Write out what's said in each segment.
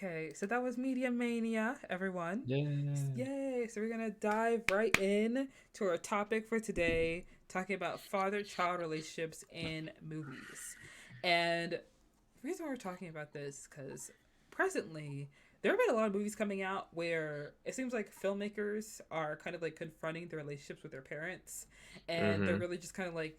Okay, so that was Media Mania, everyone. Yeah. Yay! So we're gonna dive right in to our topic for today, talking about father-child relationships in movies. And the reason we're talking about this because presently there have been a lot of movies coming out where it seems like filmmakers are kind of like confronting their relationships with their parents, and they're Mm-hmm. really just kind of like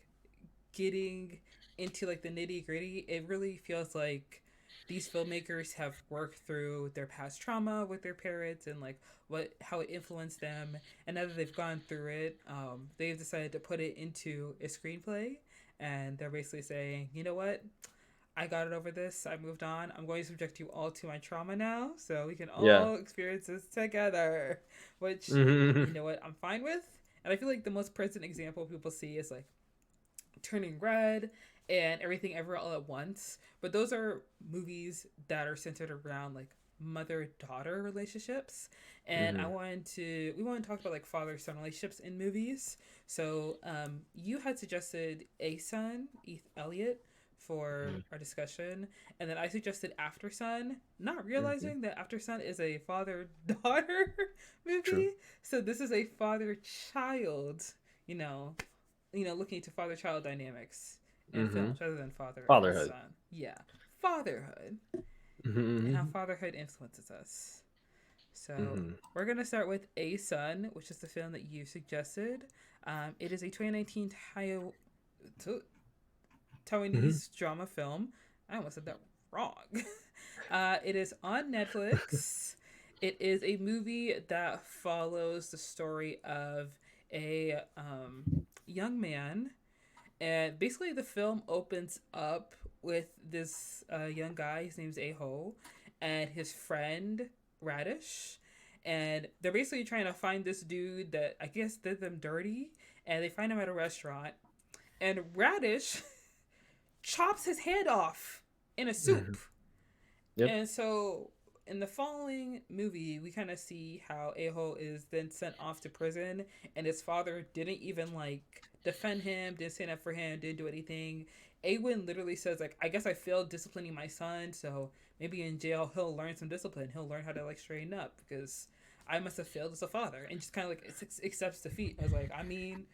getting into like the nitty gritty. It really feels like these filmmakers have worked through their past trauma with their parents and like what how it influenced them. And now that they've gone through it, they've decided to put it into a screenplay. And they're basically saying, you know what? I got it over this. I moved on. I'm going to subject you all to my trauma now, so we can Yeah. all experience this together. Which, you Mm-hmm. know what, I'm fine with. And I feel like the most present example people see is like Turning Red and Everything Ever All at Once. But those are movies that are centered around like mother daughter relationships. And Mm-hmm. we want to talk about like father son relationships in movies. So you had suggested A Son, Elliot, for our discussion, and then I suggested After Sun, not Mm-hmm. realizing that After Sun is a father daughter True. movie. So this is a father child, you know, looking to father child dynamics in Mm-hmm. films rather than father and Fatherhood. son. Yeah. Fatherhood and how Mm-hmm. fatherhood influences us. So Mm-hmm. we're going to start with A Son, which is the film that you suggested. It is a 2019 Mm-hmm. Taiwanese drama film. I almost said that wrong. It is on Netflix. It is a movie that follows the story of a young man. And basically, the film opens up with this young guy. His name's Aho, and his friend Radish. And they're basically trying to find this dude that I guess did them dirty. And they find him at a restaurant. And Radish chops his head off in a Mm-hmm. soup. Yep. And so in the following movie, we kind of see how Aho is then sent off to prison, and his father didn't even like defend him, didn't stand up for him, didn't do anything. Awen literally says like, "I guess I failed disciplining my son, so maybe in jail he'll learn some discipline. He'll learn how to like straighten up because I must have failed as a father." And just kind of like accepts defeat. I was like, I mean,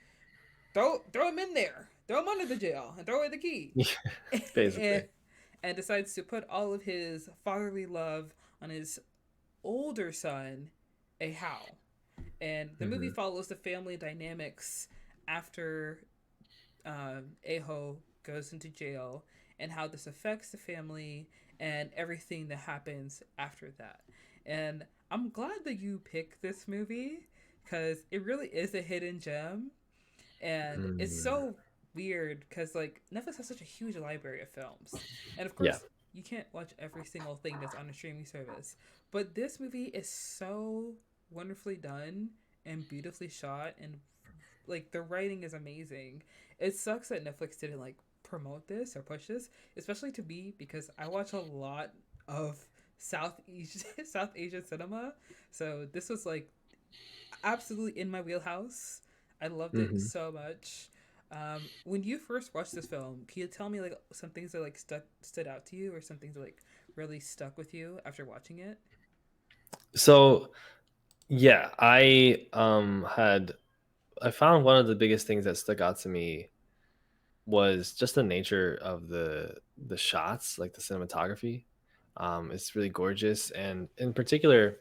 throw him in there, throw him under the jail, and throw away the key. Yeah. and, Basically. and decides to put all of his fatherly love on his older son, a How. And the movie Mm-hmm. follows the family dynamics after Aho goes into jail and how this affects the family and everything that happens after that. And I'm glad that you picked this movie because it really is a hidden gem, and it's Mm. so weird because like Netflix has such a huge library of films, and of Yeah. course you can't watch every single thing that's on a streaming service. But this movie is so wonderfully done and beautifully shot, and like the writing is amazing. It sucks that Netflix didn't like promote this or push this, especially to me because I watch a lot of South Asian cinema. So this was like absolutely in my wheelhouse. I loved it Mm-hmm. so much. When you first watched this film, can you tell me like some things that like stood out to you, or some things that like really stuck with you after watching it? So yeah, I found one of the biggest things that stuck out to me was just the nature of the shots, like the cinematography. It's really gorgeous, and in particular,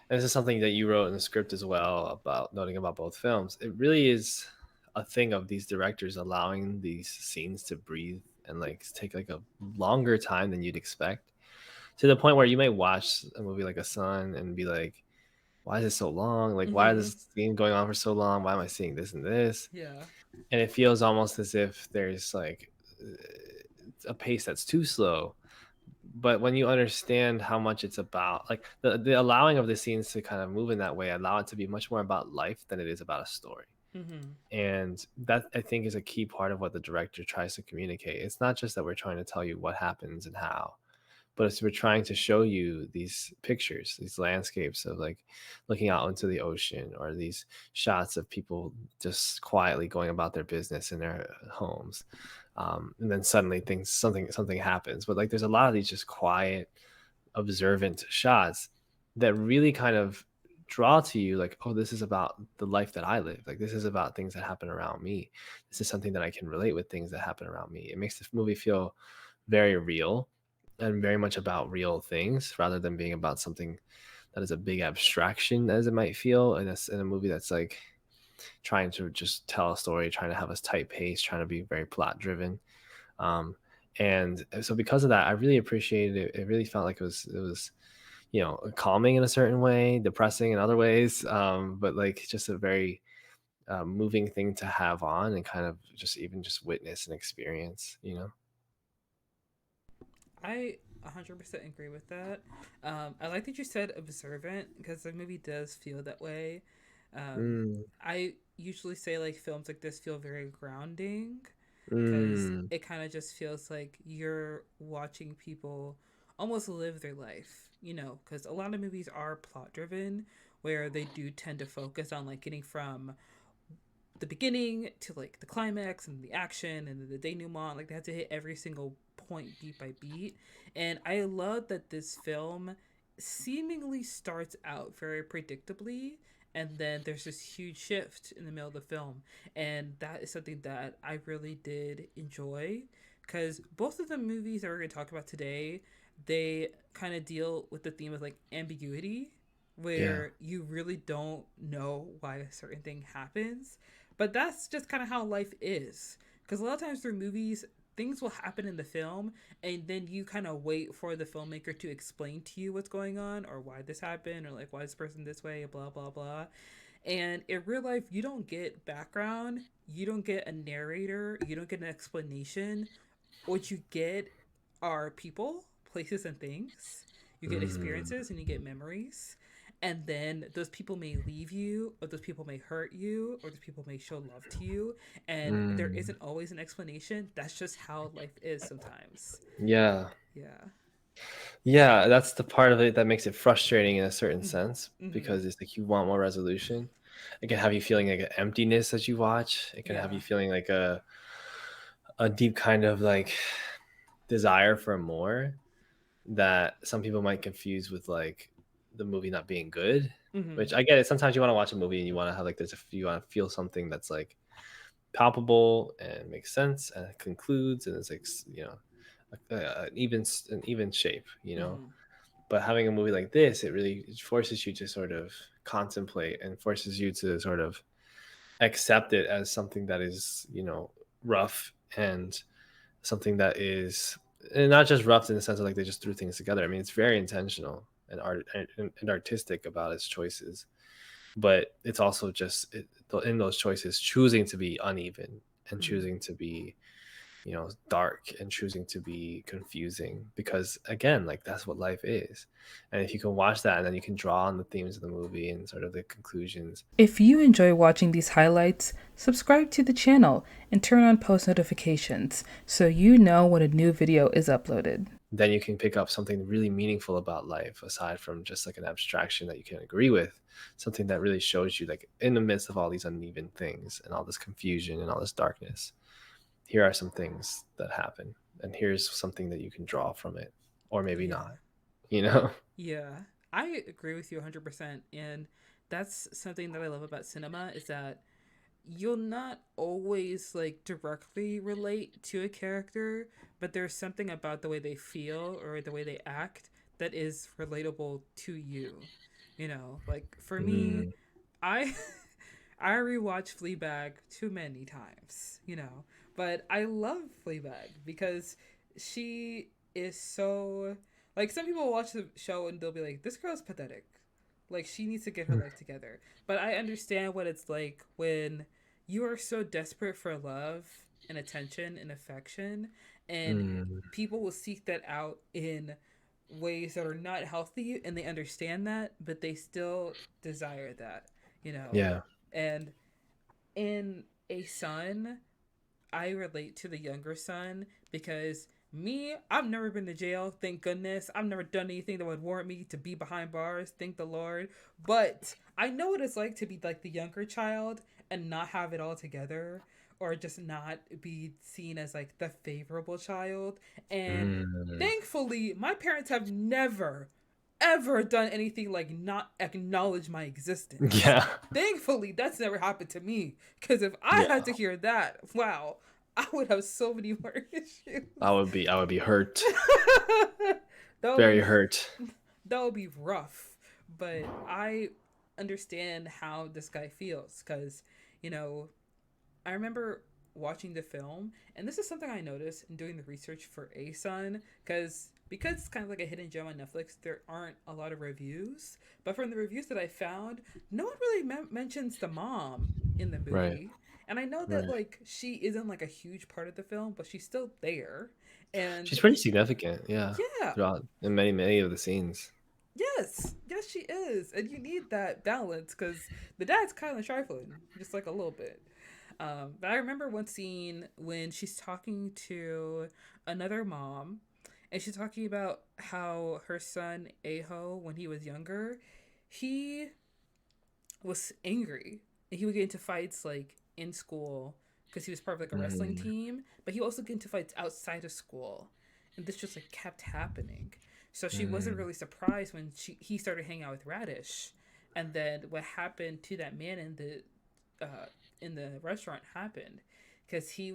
and this is something that you wrote in the script as well about noting about both films. It really is a thing of these directors allowing these scenes to breathe and like take like a longer time than you'd expect, to the point where you may watch a movie like A Son and be like, why is it so long? Like, why is Mm-hmm. this scene going on for so long? Why am I seeing this and this? Yeah. And it feels almost as if there's like a pace that's too slow. But when you understand how much it's about, like the allowing of the scenes to kind of move in that way, allow it to be much more about life than it is about a story. Mm-hmm. And that, I think, is a key part of what the director tries to communicate. It's not just that we're trying to tell you what happens and how, but it's we're trying to show you these pictures, these landscapes of like looking out into the ocean, or these shots of people just quietly going about their business in their homes. And then suddenly something happens. But like there's a lot of these just quiet, observant shots that really kind of draw to you like, oh, this is about the life that I live. Like this is about things that happen around me. This is something that I can relate with things that happen around me. It makes the movie feel very real and very much about real things rather than being about something that is a big abstraction as it might feel in a movie that's like trying to just tell a story, trying to have a tight pace, trying to be very plot driven. Um, and so because of that, I really appreciated it. It really felt like it was calming in a certain way, depressing in other ways, but like just a very moving thing to have on and kind of just even just witness and experience. I 100% agree with that. I like that you said observant because the movie does feel that way. Mm, I usually say like films like this feel very grounding because mm, it kind of just feels like you're watching people almost live their life, because a lot of movies are plot driven where they do tend to focus on like getting from the beginning to like the climax and the action and the denouement. Like they have to hit every single point beat by beat. And I love that this film seemingly starts out very predictably, and then there's this huge shift in the middle of the film, and that is something that I really did enjoy because both of the movies that we're going to talk about today, they kind of deal with the theme of like ambiguity, yeah. where you really don't know why a certain thing happens, but that's just kind of how life is. Because a lot of times through movies, things will happen in the film, and then you kind of wait for the filmmaker to explain to you what's going on or why this happened or like why is this person this way, blah, blah, blah. And in real life, you don't get background, you don't get a narrator, you don't get an explanation. What you get are people, places, and things. You get Mm, experiences and you get memories. And then those people may leave you, or those people may hurt you, or those people may show love to you. And there mm, isn't always an explanation. That's just how life is sometimes. yeah. Yeah. Yeah, that's the part of it that makes it frustrating in a certain Mm-hmm. sense Mm-hmm. because it's like you want more resolution. It can have you feeling like an emptiness as you watch. It can have Yeah. you feeling like a deep kind of like desire for more that some people might confuse with like the movie not being good. Mm-hmm. Which I get it. Sometimes you want to watch a movie and you want to have like you want to feel something that's like palpable and makes sense and it concludes and it's like an even shape. Mm-hmm. But having a movie like this, it forces you to sort of contemplate and forces you to sort of accept it as something that is rough and something that is and not just rough in the sense of like they just threw things together. I mean, it's very intentional and artistic about its choices, but it's also just in those choices choosing to be uneven and Mm-hmm. choosing to be dark and choosing to be confusing because again like that's what life is. And if you can watch that and then you can draw on the themes of the movie and sort of the conclusions, If you enjoy watching these highlights, subscribe to the channel and turn on post notifications so you know when a new video is uploaded. then you can pick up something really meaningful about life aside from just like an abstraction that you can agree with, something that really shows you like in the midst of all these uneven things and all this confusion and all this darkness, here are some things that happen and here's something that you can draw from it or maybe Yeah. not. Yeah, I agree with you 100%. And that's something that I love about cinema is that you'll not always like directly relate to a character, but there's something about the way they feel or the way they act that is relatable to you. Like for me, Mm, I I rewatch Fleabag too many times, but I love Fleabag because she is so like some people watch the show and they'll be like, "This girl's pathetic. Like she needs to get her life together." But I understand what it's like when you are so desperate for love and attention and affection, and mm, people will seek that out in ways that are not healthy, and they understand that, but they still desire that, you know yeah. and in a son, I relate to the younger son because me, I've never been to jail, thank goodness. I've never done anything that would warrant me to be behind bars, thank the Lord. But I know what it's like to be like the younger child and not have it all together, or just not be seen as like the favorable child. And Mm. thankfully, my parents have never ever done anything like not acknowledge my existence. Yeah. Thankfully, that's never happened to me. Because if I Yeah. had to hear that, wow, I would have so many more issues. I would be hurt. that would Very be hurt. that would be rough. But I understand how this guy feels because, you know, I remember watching the film, and this is something I noticed in doing the research for A Sun, because it's kind of like a hidden gem on Netflix. There aren't a lot of reviews, but from the reviews that I found, no one really mentions the mom in the Right. movie. And I know that Right. like she isn't like a huge part of the film, but she's still there. And She's pretty significant, yeah, yeah, throughout in many of the scenes. yes, yes, she is, and you need that balance because the dad's kind of trifling, just like a little bit. But I remember one scene when she's talking to another mom, and she's talking about how her son Aho, when he was younger, he was angry and he would get into fights like in school because he was part of like a wrestling Mhm. team, but he would also get into fights outside of school, and this just like kept happening. So she wasn't Mm. really surprised when he started hanging out with Radish, and then what happened to that man uh, in the restaurant happened because he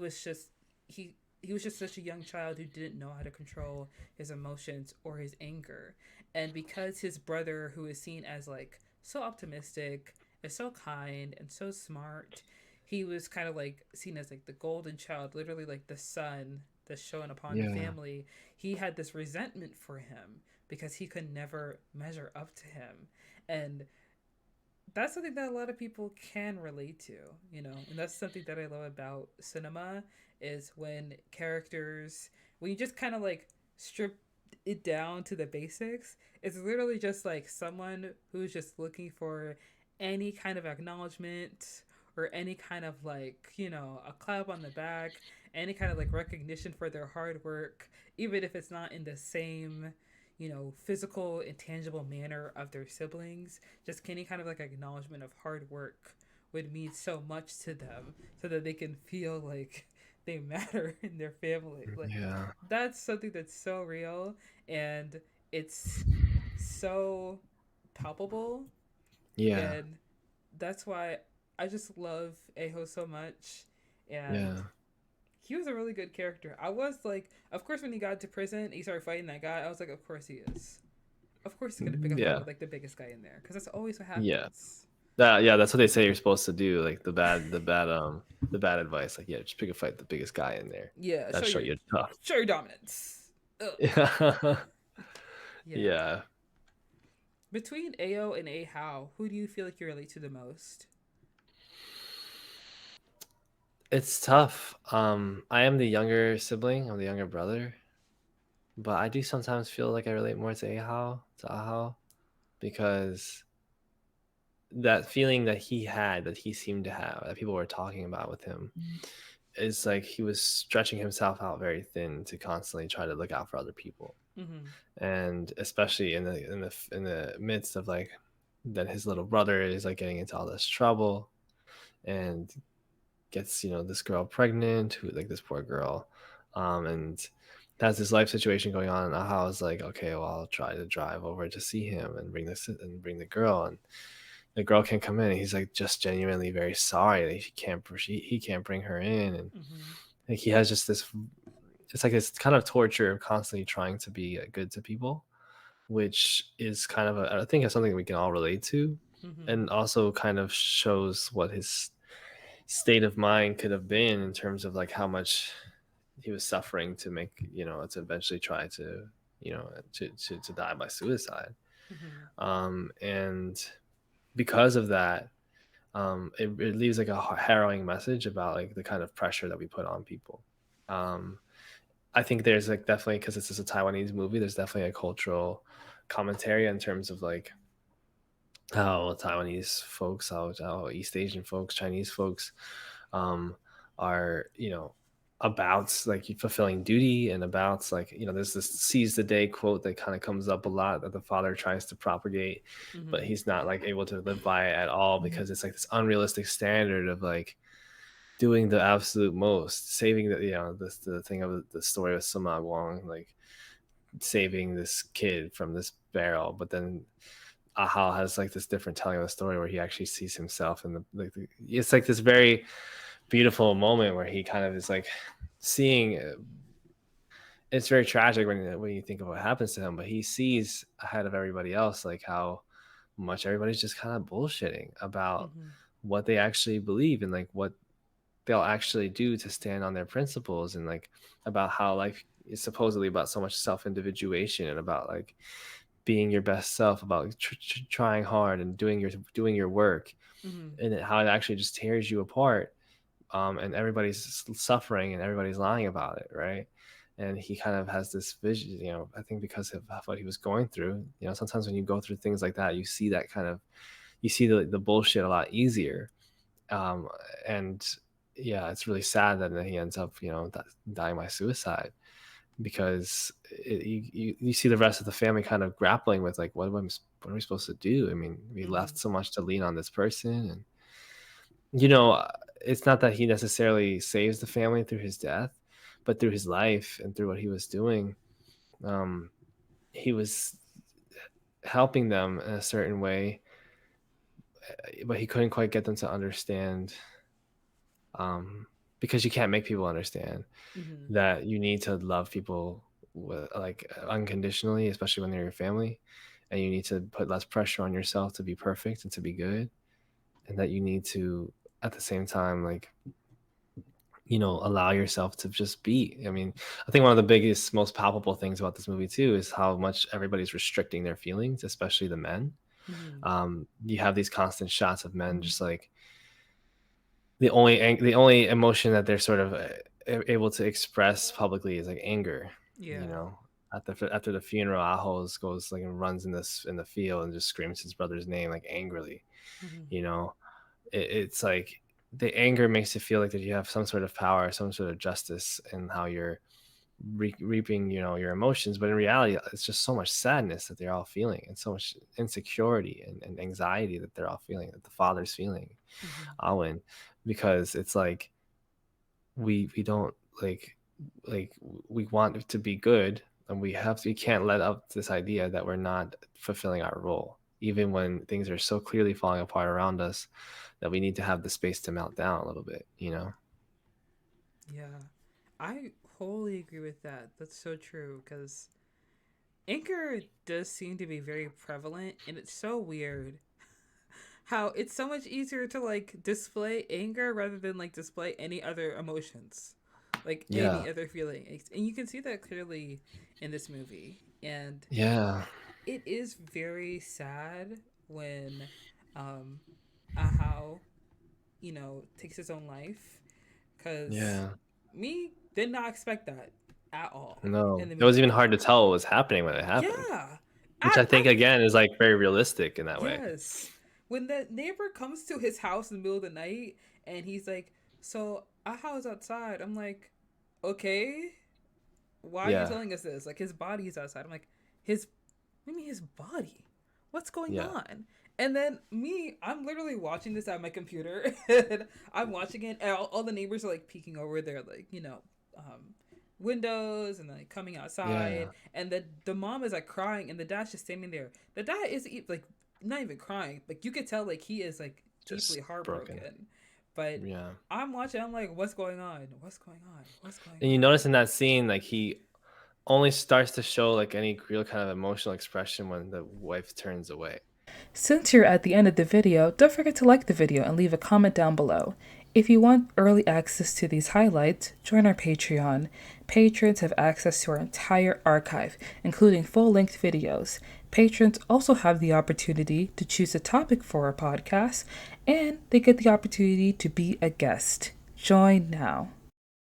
he was just such a young child who didn't know how to control his emotions or his anger, and because his brother, who is seen as like so optimistic and so kind and so smart, he was kind of like seen as like the golden child, literally like the sun that's shown upon the Yeah. family. He had this resentment for him because he could never measure up to him. And that's something that a lot of people can relate to, you know, and that's something that I love about cinema is when characters, when you just kind of like strip it down to the basics, it's literally just like someone who's just looking for any kind of acknowledgement or any kind of like, you know, a clap on the back, any kind of like recognition for their hard work, even if it's not in the same, you know, physical, intangible manner of their siblings. Just any kind of like acknowledgement of hard work would mean so much to them so that they can feel like they matter in their family. Like Yeah. that's something that's so real and it's so palpable, Yeah. and that's why I just love Aho so much. And Yeah. he was a really good character. I was like, of course, when he got to prison, he started fighting that guy. I was like, of course he is. Of course he's gonna pick a fight Yeah. with like the biggest guy in there because that's always what Yeah. happens. That's what they say you're supposed to do, like, the bad advice, like, yeah, just pick a fight the biggest guy in there. Yeah, That'll show you're tough. show your dominance. Ugh. Yeah. Yeah. Yeah. Between Ao and A How, who do you feel like you relate to the most? It's tough. I am the younger sibling, I'm the younger brother, but I do sometimes feel like I relate more to Ahao, because that feeling that he had, that he seemed to have, that people were talking about with him, is like he was stretching himself out very thin to constantly try to look out for other people, Mm-hmm. and especially in the midst of like that his little brother is like getting into all this trouble and gets this girl pregnant, who like this poor girl, and has this life situation going on, and I was like, okay, well, I'll try to drive over to see him and bring the girl, and the girl can't come in, and he's like just genuinely very sorry that he can't bring her in, and Mm-hmm. like he has just this, it's like this kind of torture of constantly trying to be good to people, which is kind of I think it's something we can all relate to, Mm-hmm. and also kind of shows what his state of mind could have been in terms of like how much he was suffering to to eventually try to to die by suicide, Mm-hmm. and because of that, it leaves like a harrowing message about like the kind of pressure that we put on people. um, I think there's like definitely, because this is a Taiwanese movie, there's definitely a cultural commentary in terms of like how Taiwanese folks, how East Asian folks, Chinese folks, um, are about like fulfilling duty, and about like there's this seize the day quote that kind of comes up a lot that the father tries to propagate, but Mm-hmm. he's not like able to live by it at all, because it's like this unrealistic standard of like doing the absolute most, saving the, this, the thing of the story of Sima Guang, like saving this kid from this barrel, but then Ahao has like this different telling of the story where he actually sees himself in it's like this very beautiful moment where he kind of is like seeing, it's very tragic when you think of what happens to him, but he sees ahead of everybody else like how much everybody's just kind of bullshitting about Mm-hmm. what they actually believe and like what they'll actually do to stand on their principles, and like about how life is supposedly about so much self individuation and about like being your best self, about trying hard and doing your work, Mm-hmm. and how it actually just tears you apart. And everybody's suffering and everybody's lying about it, right? And he kind of has this vision, I think because of what he was going through. Sometimes when you go through things like that, you see that kind of, you see the bullshit a lot easier. um, and yeah, it's really sad that he ends up, dying by suicide, because you see the rest of the family kind of grappling with like, what are we supposed to do? I mean, we Mm-hmm. left so much to lean on this person, and you know, it's not that he necessarily saves the family through his death, but through his life and through what he was doing, um, he was helping them in a certain way, but he couldn't quite get them to understand, um, because you can't make people understand Mm-hmm. that you need to love people like unconditionally, especially when they're your family, and you need to put less pressure on yourself to be perfect and to be good, and that you need to at the same time like, allow yourself to just be. I mean, I think one of the biggest, most palpable things about this movie too is how much everybody's restricting their feelings, especially the men. Mm-hmm. You have these constant shots of men just like the only emotion that they're sort of able to express publicly is like anger. You Yeah. know, after the funeral, Ahos goes like and runs in the field and just screams his brother's name like angrily. Mm-hmm. You know, it's like the anger makes you feel like that you have some sort of power, some sort of justice in how you're reaping, your emotions. But in reality, it's just so much sadness that they're all feeling, and so much insecurity and anxiety that they're all feeling, that the father's feeling, Mm-hmm. Alwyn, because it's like we don't like we want it to be good, and we can't let up this idea that we're not fulfilling our role, even when things are so clearly falling apart around us, that we need to have the space to melt down a little bit. Yeah. I wholly agree with that. That's so true because anger does seem to be very prevalent, and it's so weird how it's so much easier to like display anger rather than like display any other emotions, like Yeah, any other feeling. And you can see that clearly in this movie. And yeah, it is very sad when um Ahau, takes his own life, cuz yeah. me did not expect that at all in No, the it was even movie. hard to tell what was happening when it happened, Yeah. which I I think again is like very realistic in that way. Yes. When the neighbor comes to his house in the middle of the night and he's like, "So, Aha's outside." I'm like, "Okay, why are you Yeah, telling us this? Like, his body's outside." I'm like, "His, what do you mean his body? What's going yeah, on?" And then I'm literally watching this at my computer and I'm watching it, and all the neighbors are like peeking over their, like, um, windows and like coming outside. yeah. And the mom is like crying and the dad's just standing there. The dad is like not even crying. Like, you could tell like he is like deeply Just broken. heartbroken. But Yeah. I'm watching, I'm like, what's going on? What's going on? What's going And you on? notice in that scene, like he only starts to show like any real kind of emotional expression when the wife turns away. Since you're at the end of the video, don't forget to like the video and leave a comment down below. If you want early access to these highlights, join our Patreon. Patrons have access to our entire archive, including full-length videos. Patrons also have the opportunity to choose a topic for our podcast, and they get the opportunity to be a guest. Join now.